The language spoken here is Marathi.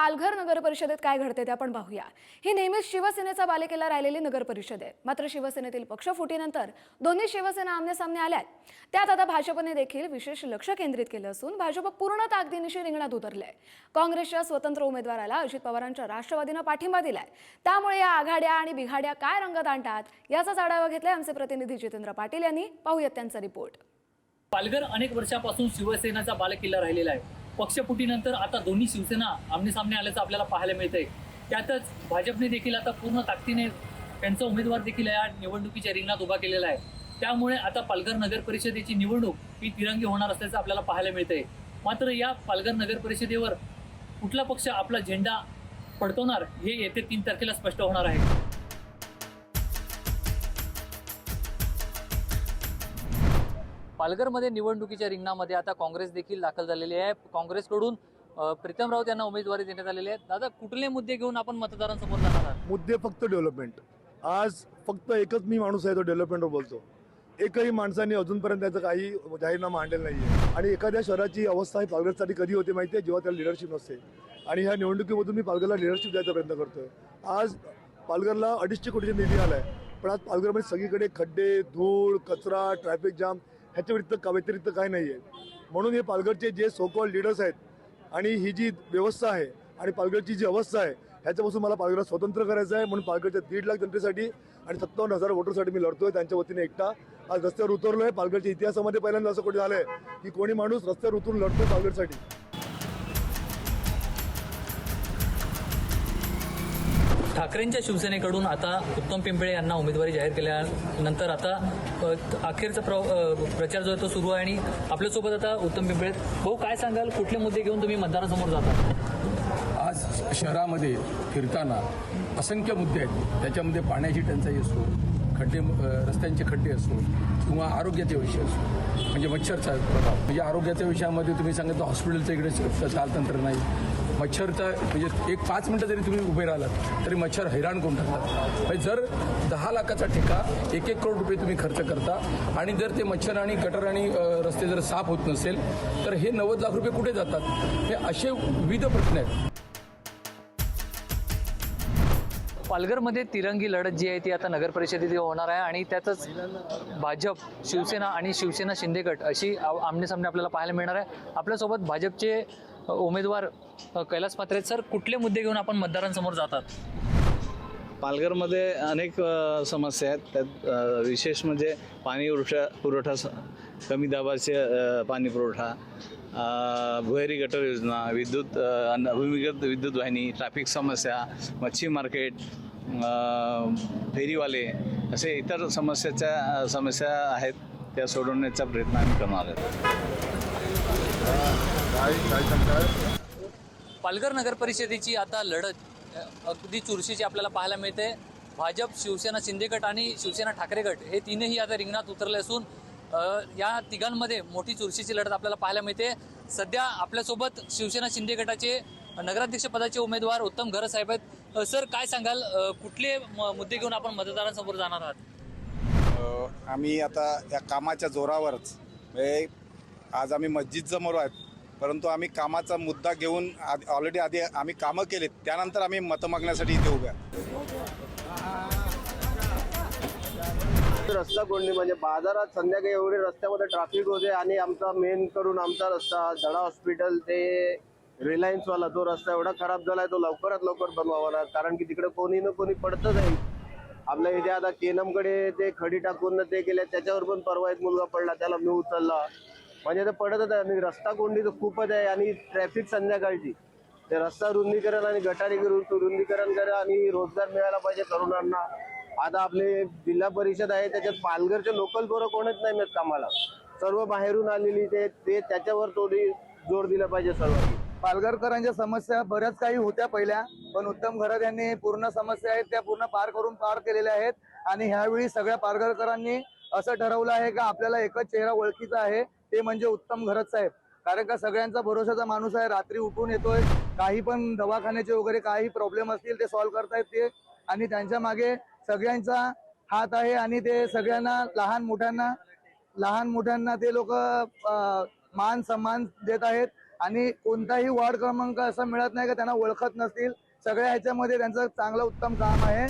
पालघर नगर परिषदेत काय घडते ते आपण पाहूया। ही नेहमीच शिवसेनेचा बालेकिल्ला राहिलेली नगर परिषद आहे। मात्र शिवसेनेतील पक्षफुटीनंतर दोन्ही शिवसेना आमने-सामने आल्यात। त्यात आता भाजपने देखील विशेष लक्ष केंद्रित केलं असून भाजप पूर्ण ताकदीनिशी रिंगणात उतरलंय। काँग्रेसच्या स्वतंत्र उमेदवाराला अजित पवारांच्या राष्ट्रवादीने पाठिंबा दिलाय। त्यामुळे या आघाड्या आणि बिघाड्या काय रंगत आणतात याचा आढावा घेतलाय आमचे प्रतिनिधी जितेंद्र पाटील यांनी। पाहूयात त्यांचा रिपोर्ट। पालघर अनेक वर्षापासून शिवसेनेचा बालेकिल्ला राहिलेला आहे। पक्षफुटीनंतर आता दोन्ही शिवसेना आमने-सामने आल्याचं आपल्याला पाहायला मिळतंय। त्यातच भाजपने देखील आता पूर्ण ताकदीने त्यांचा उमेदवार देखील या निवडणुकीच्या रिंगणात उभा केलेला आहे। त्यामुळे आता पालघर नगर परिषदेची निवडणूक ही तिरंगी होणार असल्याचं आपल्याला पाहायला मिळतंय। मात्र या पालघर नगर परिषदेवर कुठला पक्ष आपला झेंडा फडकवणार हे येत्या 3 तारखेला स्पष्ट होणार आहे। पालघरमध्ये निवडणुकीच्या रिंगणामध्ये आता काँग्रेस देखील दाखल झालेली आहे। काँग्रेसकडून प्रीतम राऊत यांना उमेदवारी देण्यात आलेली आहे। दादा, कुठले मुद्दे घेऊन आपण मतदारांसमोर जाणार आहात? मुद्दे फक्त डेव्हलपमेंट। आज फक्त एकच मी माणूस आहे तो डेव्हलपमेंटवर बोलतो। एकही माणसाने अजूनपर्यंत त्याचा काही जाहीरनामा आणलेला नाहीये। आणि एखाद्या शहराची अवस्था ही पालघरसाठी कधी होते माहिती आहे, जेव्हा त्याला लिडरशिप नसते। आणि ह्या निवडणुकीमधून मी पालघरला लिडरशिप द्यायचा प्रयत्न करतोय। आज पालघरला 250 कोटीचा निधी आलाय, पण आज पालघरमध्ये सगळीकडे खड्डे, धूळ, कचरा, ट्रॅफिक जाम ह्याच्या व्यतिरिक्त काय नाही आहे। म्हणून हे पालघरचे जे सो कॉल्ड लीडर्स आहेत आणि ही जी व्यवस्था आहे आणि पालघरची जी अवस्था आहे ह्याच्यापासून मला पालघरला स्वतंत्र करायचं आहे। म्हणून पालघरच्या 1.5 लाख जनतेसाठी आणि 57,000 वोटरसाठी मी लढतोय। त्यांच्या वतीने एकटा आज रस्त्यावर उतरलोय। पालघरच्या इतिहासामध्ये पहिल्यांदा असं कोणी झालंय की कोणी माणूस रस्त्यावर उतरून लढतोय पालघरसाठी। ठाकरेंच्या शिवसेनेकडून आता उत्तम पिंपळे यांना उमेदवारी जाहीर केल्यानंतर आता अखेरचा प्रचार जो आहे तो सुरू आहे आणि आपल्यासोबत आता उत्तम पिंपळे। भाऊ, काय सांगाल, कुठले मुद्दे घेऊन तुम्ही मतदारांसमोर जाता? आज शहरामध्ये फिरताना असंख्य मुद्दे आहेत। त्याच्यामध्ये पाण्याची टंचाई असो, खड्डे, रस्त्यांचे खड्डे असो किंवा आरोग्याचे विषय असो, म्हणजे मच्छरचा प्रभाव। म्हणजे आरोग्याच्या विषयामध्ये तुम्ही सांगितलं हॉस्पिटलचं इकडे चालतंत्र नाही। मच्छरचा म्हणजे 5 मिनिटं जरी तुम्ही उभे राहिलात तरी मच्छर हैराण करून टाकतात। म्हणजे जर 10 लाखाचा ठेका 1-1 करोड रुपये तुम्ही खर्च करता आणि जर ते मच्छर आणि गटर आणि रस्ते जर साफ होत नसेल तर हे 90 लाख रुपये कुठे जातात? हे असे विविध प्रश्न आहेत। पालघरमध्ये तिरंगी लढत जी आहे ती आता नगर परिषदेत होणार आहे आणि त्यातच भाजप, शिवसेना आणि शिवसेना शिंदे गट अशी आमने-सामने आपल्याला पाहायला मिळणार आहे। आपल्यासोबत भाजपचे उमेदवार कैलास मात्रे आहेत। सर, कुठले मुद्दे घेऊन आपण मतदारांसमोर जातात? पालघरमध्ये अनेक समस्या आहेत। त्यात विशेष म्हणजे पाणी पुरवठा, कमी दाबाचे पाणी पुरवठा, भुयारी गटर योजना, भूमिगत विद्युत वाहिनी, ट्रॅफिक समस्या, मच्छी मार्केट, फेरीवाले असे इतर समस्या आहेत। त्या सोडवण्याचा प्रयत्न आम्ही करणार आहोत। पालघर नगर परिषदेची आता लढत अगदी चुरशीची आपल्याला पाहायला मिळते। भाजप, शिवसेना शिंदे गट आणि शिवसेना ठाकरे गट हे तीनही आता रिंगणात उतरले असून या तिघांमध्ये मोठी चुरशीची लढत आपल्याला पाहायला मिळते। सध्या आपल्यासोबत शिवसेना शिंदे गटाचे नगराध्यक्ष पदाचे उमेदवार उत्तम घरत साहेब आहेत। सर, काय सांगाल, कुठले मुद्दे घेऊन आपण मतदारांसमोर जाणार आहात? आम्ही आता या कामाच्या जोरावरच आज आम्ही मस्जिद समोर आहेत, परंतु आम्ही कामाचा मुद्दा घेऊन ऑलरेडी आधी आम्ही कामं केलेत, त्यानंतर आम्ही मतं मागण्यासाठी इथे उभ्या। रस्ता कोंडी म्हणजे बाजारात संध्याकाळी एवढे रस्त्यामध्ये ट्रॅफिक होते आणि आमचा मेन करून आमचा रस्ता धडा हॉस्पिटल ते रिलायन्सवाला जो रस्ता एवढा खराब झालाय तो लवकरात लवकर बनवावा, कारण की तिकडे कोणी ना कोणी पडतच आहे। आपल्या इथे आता केनमकडे ते खडी टाकून ते केले, त्याच्यावर पण परवा एक मुलगा पडला, त्याला मी उचलला। म्हणजे ते पडतच आहे आणि रस्ता कोंडी तर खूपच आहे आणि ट्रॅफिक संध्याकाळची ते रस्ता रुंदीकरण आणि गटारी रुंदीकरण करा आणि रोजगार मिळायला पाहिजे तरुणांना। आता आपले जिल्हा परिषद आहे त्याच्यात पालघरचे लोकल पोरं कोणच नाही मिळत कामाला, सर्व बाहेरून आलेली ते त्याच्यावर थोडी जोर दिला पाहिजे सर्वांनी। पालघरकरांच्या समस्या बऱ्याच काही होत्या पहिल्या, पण उत्तम घरत यांनी पूर्ण समस्या आहेत त्या पूर्ण पार केलेल्या आहेत। आणि ह्यावेळी सगळ्या पालघरकरांनी असं ठरवलं आहे की आपल्याला एकच चेहरा ओळखीचा आहे, ते म्हणजे उत्तम घरत साहेब। कारण का सगळ्यांचा भरोशाचा माणूस आहे, रात्री उठून येतोय, काही पण दवाखान्याचे वगैरे काही प्रॉब्लेम असतील ते सॉल्व्ह करतायत ते, आणि त्यांच्या मागे सगळ्यांचा हात आहे आणि ते सगळ्यांना लहान मोठ्यांना ते लोक मान सन्मान देत आहेत। आणि कोणताही वार्ड क्रमांक असा मिळत नाही का त्यांना ओळखत नसतील. सगळ्या ह्याच्यामध्ये त्यांचं चांगलं उत्तम काम आहे.